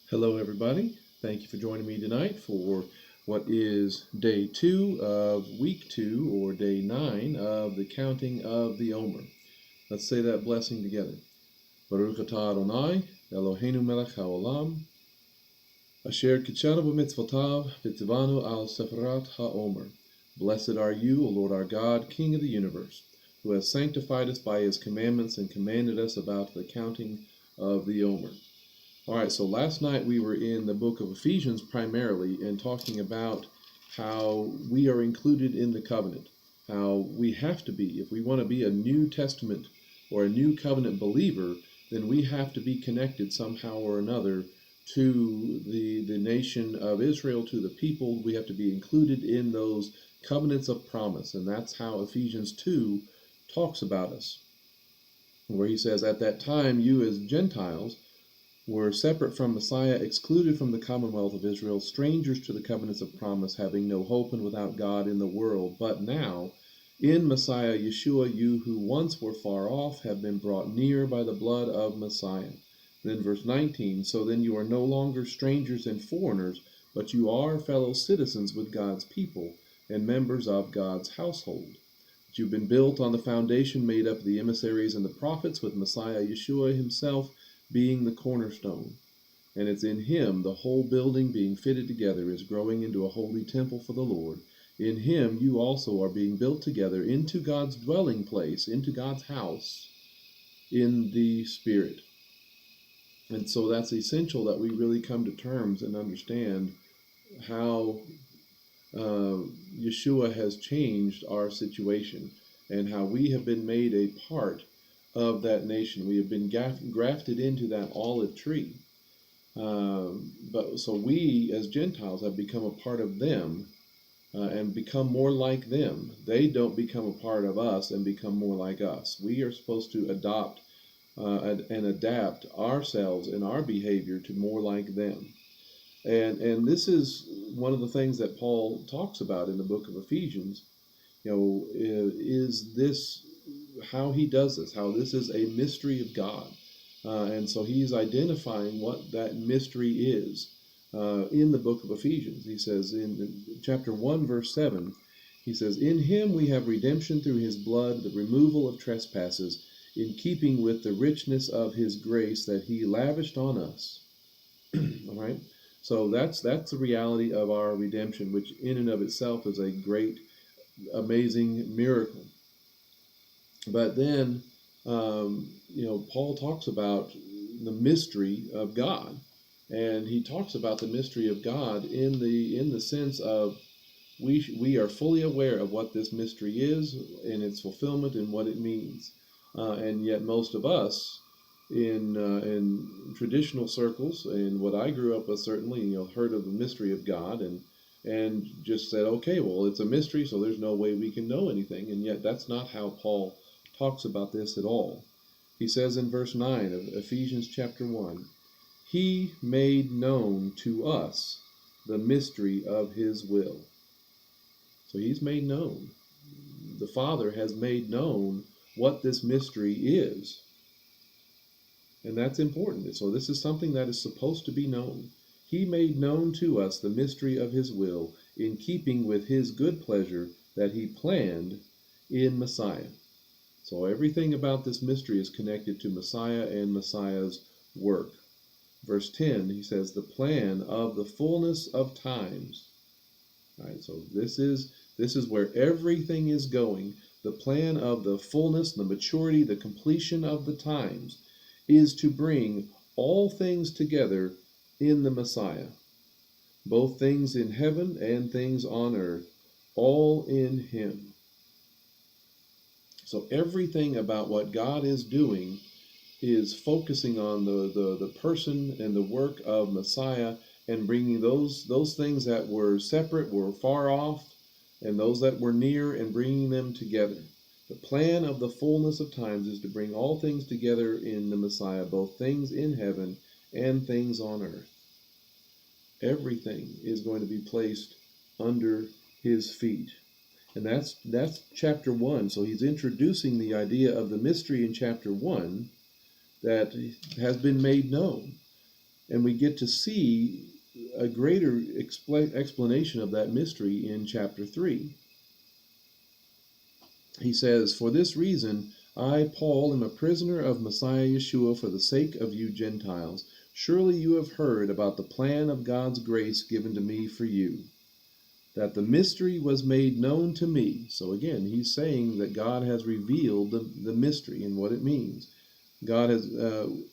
Hello, everybody. Thank you for joining me tonight for what is day 2 of week 2, or day 9 of the counting of the Omer. Let's say that blessing together. Baruch atah Adonai, Eloheinu melech haolam, asher kitshanu b'mitzvotav v'tzivanu al sefarat ha'omer. Blessed are you, O Lord our God, King of the universe, who has sanctified us by his commandments and commanded us about the counting of the Omer. All right, so last night we were in the book of Ephesians primarily and talking about how we are included in the covenant, how we have to be. If we want to be a New Testament or a New Covenant believer, then we have to be connected somehow or another to the nation of Israel, to the people. We have to be included in those covenants of promise, and that's how Ephesians 2 talks about us, where he says, at that time you as Gentiles were separate from Messiah, excluded from the commonwealth of Israel, strangers to the covenants of promise, having no hope and without God in the world. But now, in Messiah Yeshua, you who once were far off have been brought near by the blood of Messiah. Then verse 19, so then you are no longer strangers and foreigners, but you are fellow citizens with God's people and members of God's household. But you've been built on the foundation made up of the emissaries and the prophets, with Messiah Yeshua himself being the cornerstone. And it's in him the whole building being fitted together is growing into a holy temple for the Lord. In him you also are being built together into God's dwelling place, into God's house, in the Spirit. And so that's essential that we really come to terms and understand how Yeshua has changed our situation and how we have been made a part of that nation. We have been grafted into that olive tree. But so we as Gentiles have become a part of them and become more like them. They don't become a part of us and become more like us. We are supposed to adopt and adapt ourselves and our behavior to more like them. And this is one of the things that Paul talks about in the book of Ephesians. Is this how he does this, how this is a mystery of God. And so he's identifying what that mystery is in the book of Ephesians. He says in chapter 1, verse 7, he says, in him we have redemption through his blood, the removal of trespasses, in keeping with the richness of his grace that he lavished on us. All right? So that's the reality of our redemption, which in and of itself is a great, amazing miracle. But then, Paul talks about the mystery of God, and he talks about the mystery of God in the sense of we are fully aware of what this mystery is and its fulfillment and what it means, and yet most of us in traditional circles, and what I grew up with, certainly, heard of the mystery of God and just said, okay, well, it's a mystery, so there's no way we can know anything. And yet that's not how Paul talks about this at all. He says in verse 9 of Ephesians chapter 1, he made known to us the mystery of his will. So he's made known. The Father has made known what this mystery is. And that's important. So this is something that is supposed to be known. He made known to us the mystery of his will, in keeping with his good pleasure that he planned in Messiah. So everything about this mystery is connected to Messiah and Messiah's work. Verse 10, he says, the plan of the fullness of times. All right, so this is where everything is going. The plan of the fullness, the maturity, the completion of the times is to bring all things together in the Messiah. Both things in heaven and things on earth, all in him. So everything about what God is doing is focusing on the person and the work of Messiah, and bringing those things that were separate, were far off, and those that were near, and bringing them together. The plan of the fullness of times is to bring all things together in the Messiah, both things in heaven and things on earth. Everything is going to be placed under his feet. And that's chapter 1. So he's introducing the idea of the mystery in chapter 1 that has been made known. And we get to see a greater explanation of that mystery in chapter 3. He says, "For this reason, I, Paul, am a prisoner of Messiah Yeshua for the sake of you Gentiles. Surely you have heard about the plan of God's grace given to me for you, that the mystery was made known to me." So again, he's saying that God has revealed the mystery and what it means. God has, the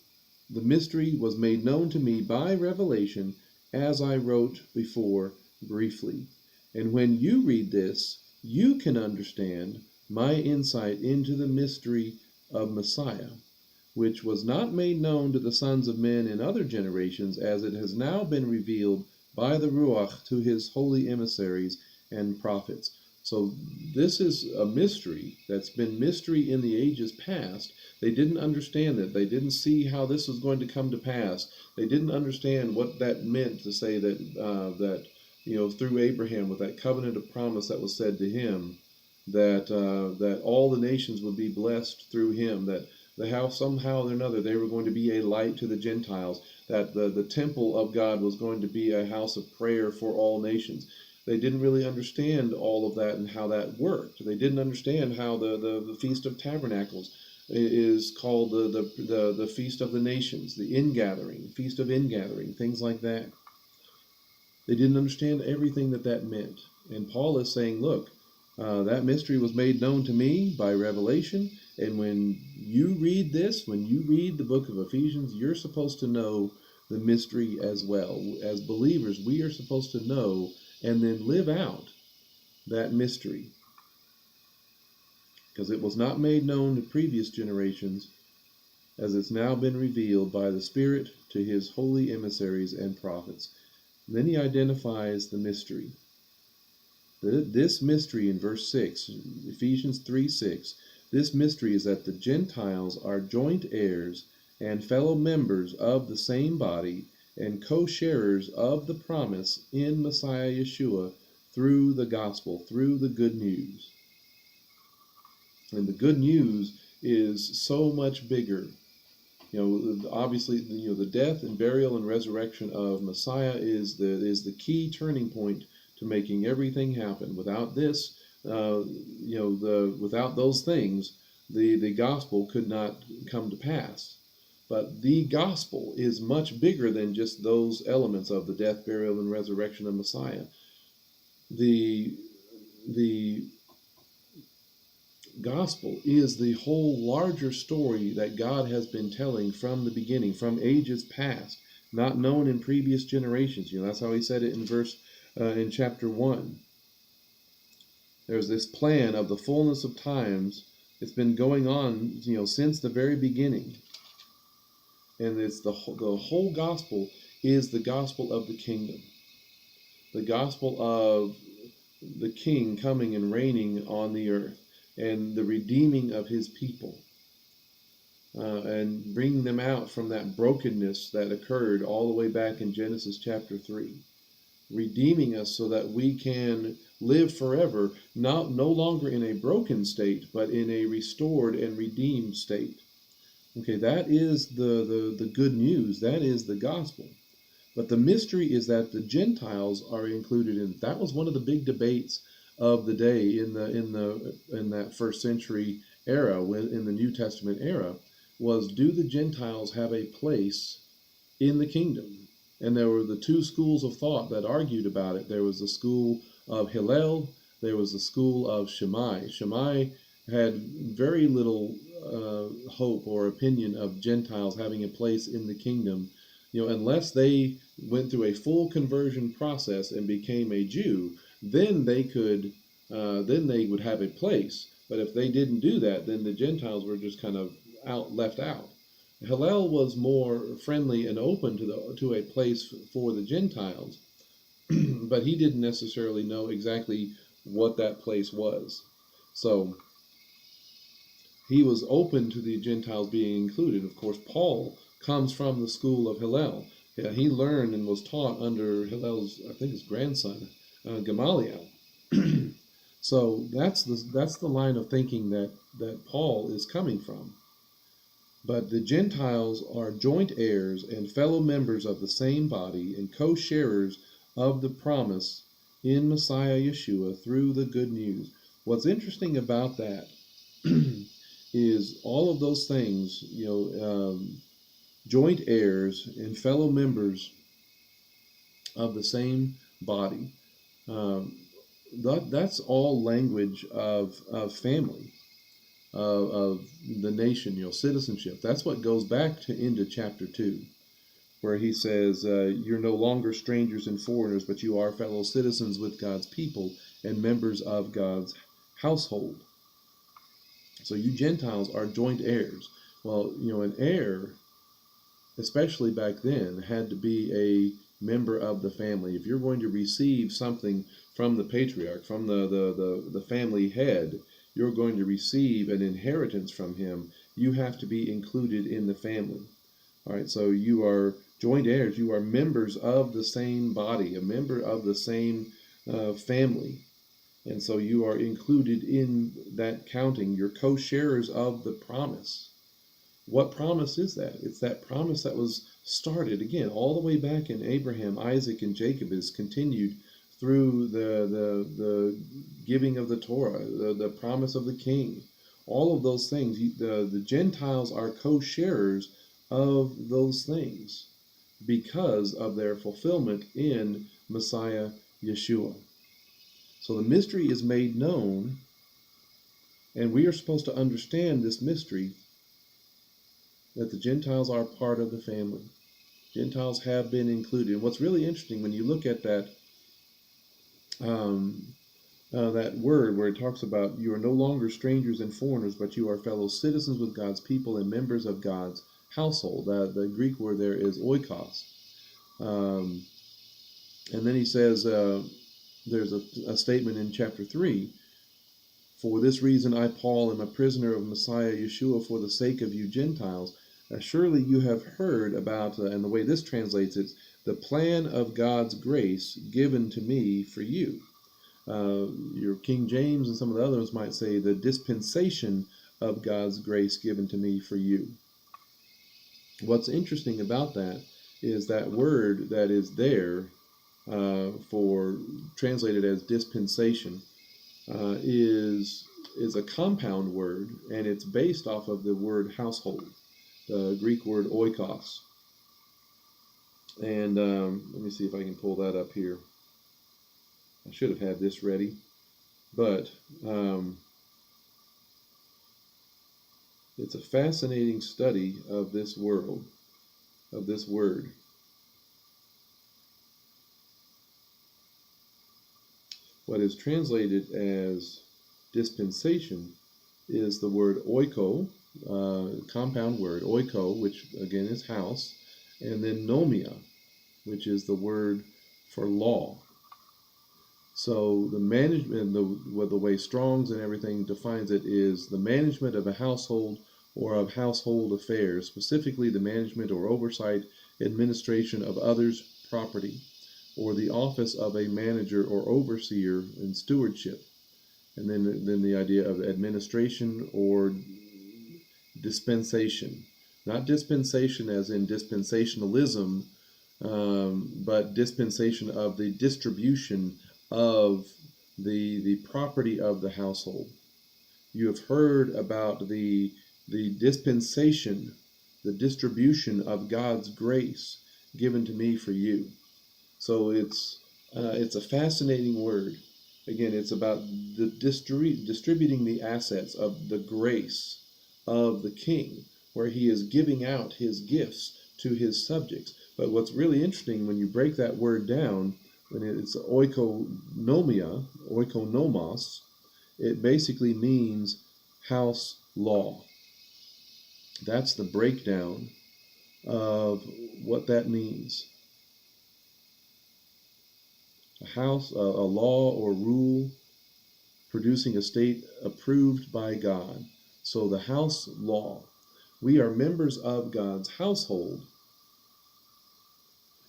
mystery was made known to me by revelation, as I wrote before briefly. And when you read this, you can understand my insight into the mystery of Messiah, which was not made known to the sons of men in other generations, as it has now been revealed by the Ruach to his holy emissaries and prophets. So this is a mystery that's been mystery in the ages past. They didn't understand it. They didn't see how this was going to come to pass. They didn't understand what that meant to say that through Abraham, with that covenant of promise that was said to him, that all the nations would be blessed through him, that how somehow or another they were going to be a light to the Gentiles, that the temple of God was going to be a house of prayer for all nations. They didn't really understand all of that and how that worked. They didn't understand how the Feast of Tabernacles is called the Feast of the Nations, the Ingathering, Feast of Ingathering, things like that. They didn't understand everything that meant. And Paul is saying, look, that mystery was made known to me by revelation. And when you read this, when you read the book of Ephesians, you're supposed to know the mystery as well. As believers, we are supposed to know and then live out that mystery, because it was not made known to previous generations, as it's now been revealed by the Spirit to his holy emissaries and prophets. And then he identifies the mystery. This mystery in verse 6, Ephesians 3:6, this mystery is that the Gentiles are joint heirs and fellow members of the same body and co-sharers of the promise in Messiah Yeshua through the gospel, through the good news. And the good news is so much bigger. Obviously, the death and burial and resurrection of Messiah is the key turning point to making everything happen. Without this, without those things, the gospel could not come to pass. But the gospel is much bigger than just those elements of the death, burial, and resurrection of Messiah. The gospel is the whole larger story that God has been telling from the beginning, from ages past, not known in previous generations. That's how he said it in chapter 1. There's this plan of the fullness of times. It's been going on, since the very beginning. And it's the whole gospel is the gospel of the kingdom. The gospel of the king coming and reigning on the earth, and the redeeming of his people, and bringing them out from that brokenness that occurred all the way back in Genesis chapter 3. Redeeming us so that we can live forever, no longer in a broken state, but in a restored and redeemed state. Okay, that is the good news. That is the gospel. But the mystery is that the Gentiles are included in it. That was one of the big debates of the day in that first century era, in the New Testament era, was, do the Gentiles have a place in the kingdom? And there were the two schools of thought that argued about it. There was the school of Hillel. There was the school of Shammai. Shammai had very little hope or opinion of Gentiles having a place in the kingdom, unless they went through a full conversion process and became a Jew. Then they would have a place. But if they didn't do that, then the Gentiles were just kind of left out. Hillel was more friendly and open to a place for the Gentiles, but he didn't necessarily know exactly what that place was. So he was open to the Gentiles being included. Of course, Paul comes from the school of Hillel. Yeah, he learned and was taught under Hillel's, I think, his grandson, Gamaliel. So that's the line of thinking that Paul is coming from. But the Gentiles are joint heirs and fellow members of the same body and co-sharers of the promise in Messiah Yeshua through the good news. What's interesting about that is all of those things, joint heirs and fellow members of the same body. Um, that's all language of family, of the nation, citizenship. That's what goes back into chapter 2, where he says, you're no longer strangers and foreigners, but you are fellow citizens with God's people and members of God's household. So you Gentiles are joint heirs. Well, an heir, especially back then, had to be a member of the family. If you're going to receive something from the patriarch, from the family head, you're going to receive an inheritance from him, you have to be included in the family. All right, so you are joint heirs. You are members of the same body, a member of the same family. And so you are included in that counting. You're co-sharers of the promise. What promise is that? It's that promise that was started, again, all the way back in Abraham, Isaac, and Jacob, is continued through the giving of the Torah, the promise of the king. All of those things. The Gentiles are co-sharers of those things because of their fulfillment in Messiah Yeshua. So the mystery is made known, and we are supposed to understand this mystery, that the Gentiles are part of the family. Gentiles have been included. And what's really interesting when you look at that that word where it talks about you are no longer strangers and foreigners, but you are fellow citizens with God's people and members of God's household. The Greek word there is oikos. And then he says, there's a statement in chapter 3, for this reason I, Paul, am a prisoner of Messiah Yeshua for the sake of you Gentiles. Surely you have heard about, and the way this translates it, the plan of God's grace given to me for you. Your King James and some of the others might say the dispensation of God's grace given to me for you. What's interesting about that is that word that is there for translated as dispensation is a compound word, and it's based off of the word household, the Greek word oikos. And let me see if I can pull that up here. I should have had this ready, but it's a fascinating study of this world, of this word. What is translated as dispensation is the word oiko, compound word, oiko, which again is house, and then nomia, which is the word for law. So the management, the way Strong's and everything defines it, is the management of a household or of household affairs, specifically the management or oversight, administration of others' property, or the office of a manager or overseer in stewardship. And then the idea of administration or dispensation. Not dispensation as in dispensationalism, but dispensation of the distribution of the property of the household. You have heard about the dispensation, the distribution of God's grace given to me for you. So it's a fascinating word. Again, it's about the distributing the assets of the grace of the king, where he is giving out his gifts to his subjects. But what's really interesting when you break that word down, when it's oikonomia, oikonomos, it basically means house law. That's the breakdown of what that means. A house, a law or rule producing a state approved by God. So the house law. We are members of God's household.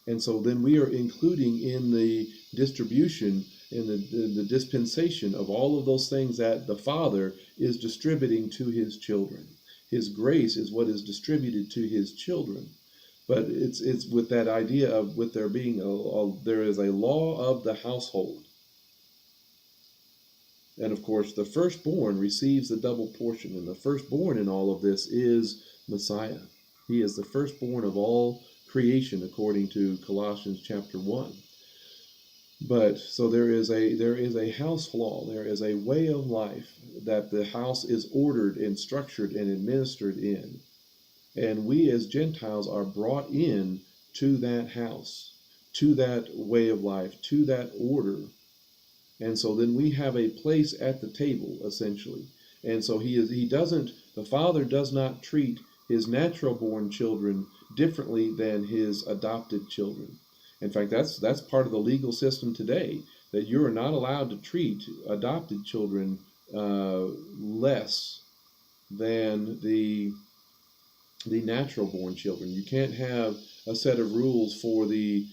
And so then we are including in the distribution, in the dispensation of all of those things that the Father is distributing to his children. His grace is what is distributed to his children. But it's with that idea of with there being there is a law of the household. And of course, the firstborn receives the double portion, and the firstborn in all of this is Messiah. He is the firstborn of all creation, according to Colossians chapter 1. But so there is a house law, there is a way of life that the house is ordered and structured and administered in. And we as Gentiles are brought in to that house, to that way of life, to that order. And so then we have a place at the table, essentially. And so the father does not treat his natural born children differently than his adopted children. In fact, that's part of the legal system today, that you are not allowed to treat adopted children less than the natural born children. You can't have a set of rules for the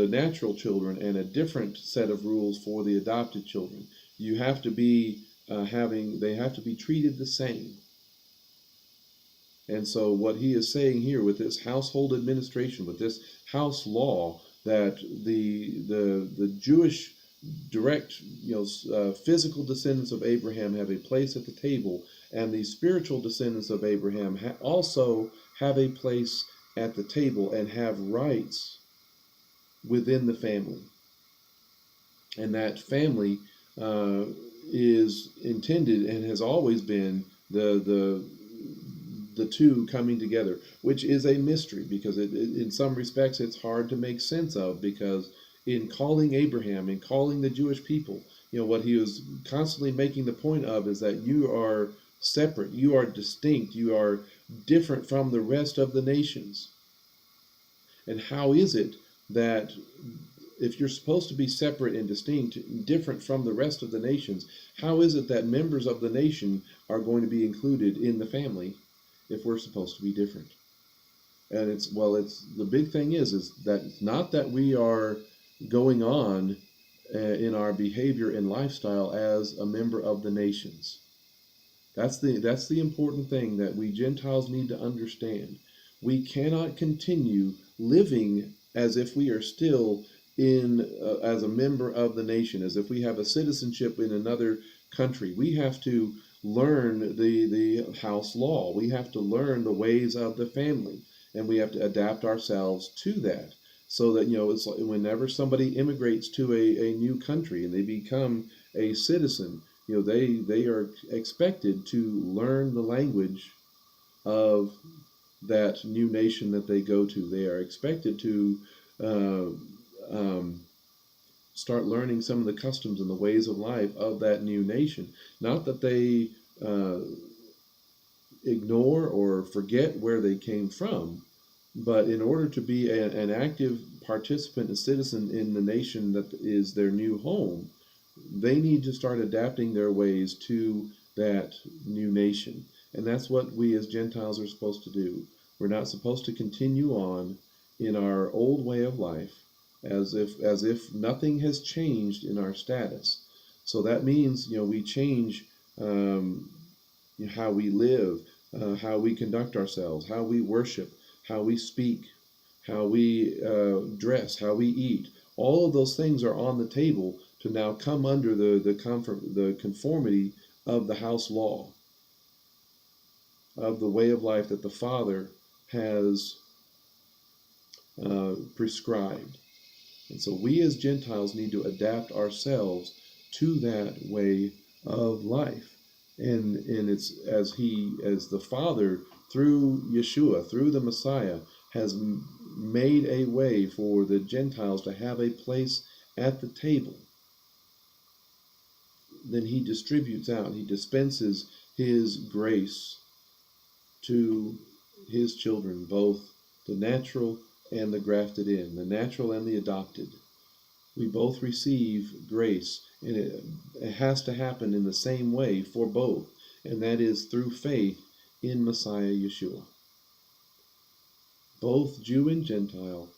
natural children and a different set of rules for the adopted children. You have to be they have to be treated the same. And so what he is saying here with this household administration, with this house law, that the Jewish direct, physical descendants of Abraham have a place at the table, and the spiritual descendants of Abraham also have a place at the table and have rights within the family. And that family is intended and has always been the two coming together, which is a mystery because in some respects it's hard to make sense of, because in calling Abraham, in calling the Jewish people, what he was constantly making the point of is that you are separate, you are distinct, you are different from the rest of the nations. And how is it that if you're supposed to be separate and distinct, different from the rest of the nations, how is it that members of the nation are going to be included in the family if we're supposed to be different? And it's the big thing is that it's not that we are going on in our behavior and lifestyle as a member of the nations. That's the important thing that we Gentiles need to understand. We cannot continue living as if we are still as a member of the nation, as if we have a citizenship in another country. We have to learn the house law. We have to learn the ways of the family, and we have to adapt ourselves to that. So that it's like whenever somebody immigrates to a new country and they become a citizen, they are expected to learn the language of that new nation that they go to. They are expected to start learning some of the customs and the ways of life of that new nation. Not that they ignore or forget where they came from, but in order to be an active participant and citizen in the nation that is their new home, they need to start adapting their ways to that new nation. And that's what we as Gentiles are supposed to do. We're not supposed to continue on in our old way of life as if nothing has changed in our status. So that means we change how we live, how we conduct ourselves, how we worship, how we speak, how we dress, how we eat. All of those things are on the table to now come under the conformity of the house law, of the way of life that the Father has prescribed. And so we as Gentiles need to adapt ourselves to that way of life. And it's as the Father, through Yeshua, through the Messiah, has made a way for the Gentiles to have a place at the table. Then he distributes out, he dispenses his grace to his children, both the natural and the grafted in, the natural and the adopted. We both receive grace, and it has to happen in the same way for both, and that is through faith in Messiah Yeshua. Both Jew and Gentile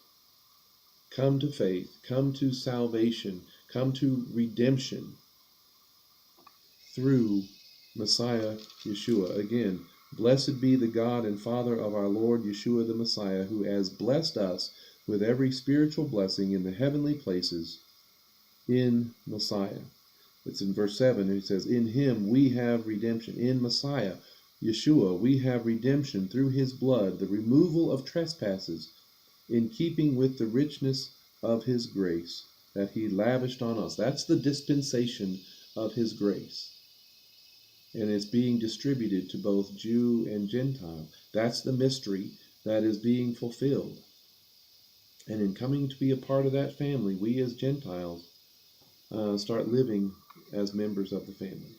come to faith, come to salvation, come to redemption through Messiah, Yeshua. Again, blessed be the God and Father of our Lord Yeshua the Messiah, who has blessed us with every spiritual blessing in the heavenly places in Messiah. It's in verse 7, it says, in him we have redemption. In Messiah, Yeshua, we have redemption through his blood, the removal of trespasses, in keeping with the richness of his grace that he lavished on us. That's the dispensation of his grace. And it's being distributed to both Jew and Gentile. That's the mystery that is being fulfilled. And in coming to be a part of that family, we as Gentiles start living as members of the family.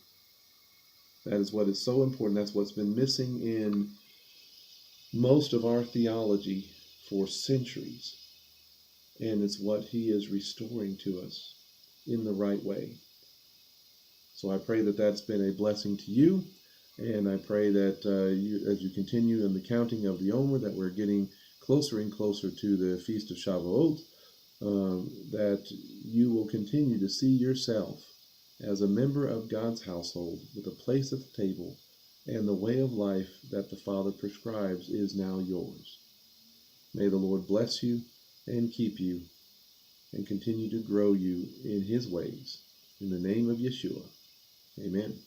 That is what is so important. That's what's been missing in most of our theology for centuries. And it's what he is restoring to us in the right way. So I pray that that's been a blessing to you. And I pray that as you continue in the counting of the Omer, that we're getting closer and closer to the Feast of Shavuot, that you will continue to see yourself as a member of God's household with a place at the table, and the way of life that the Father prescribes is now yours. May the Lord bless you and keep you and continue to grow you in his ways. In the name of Yeshua, amen.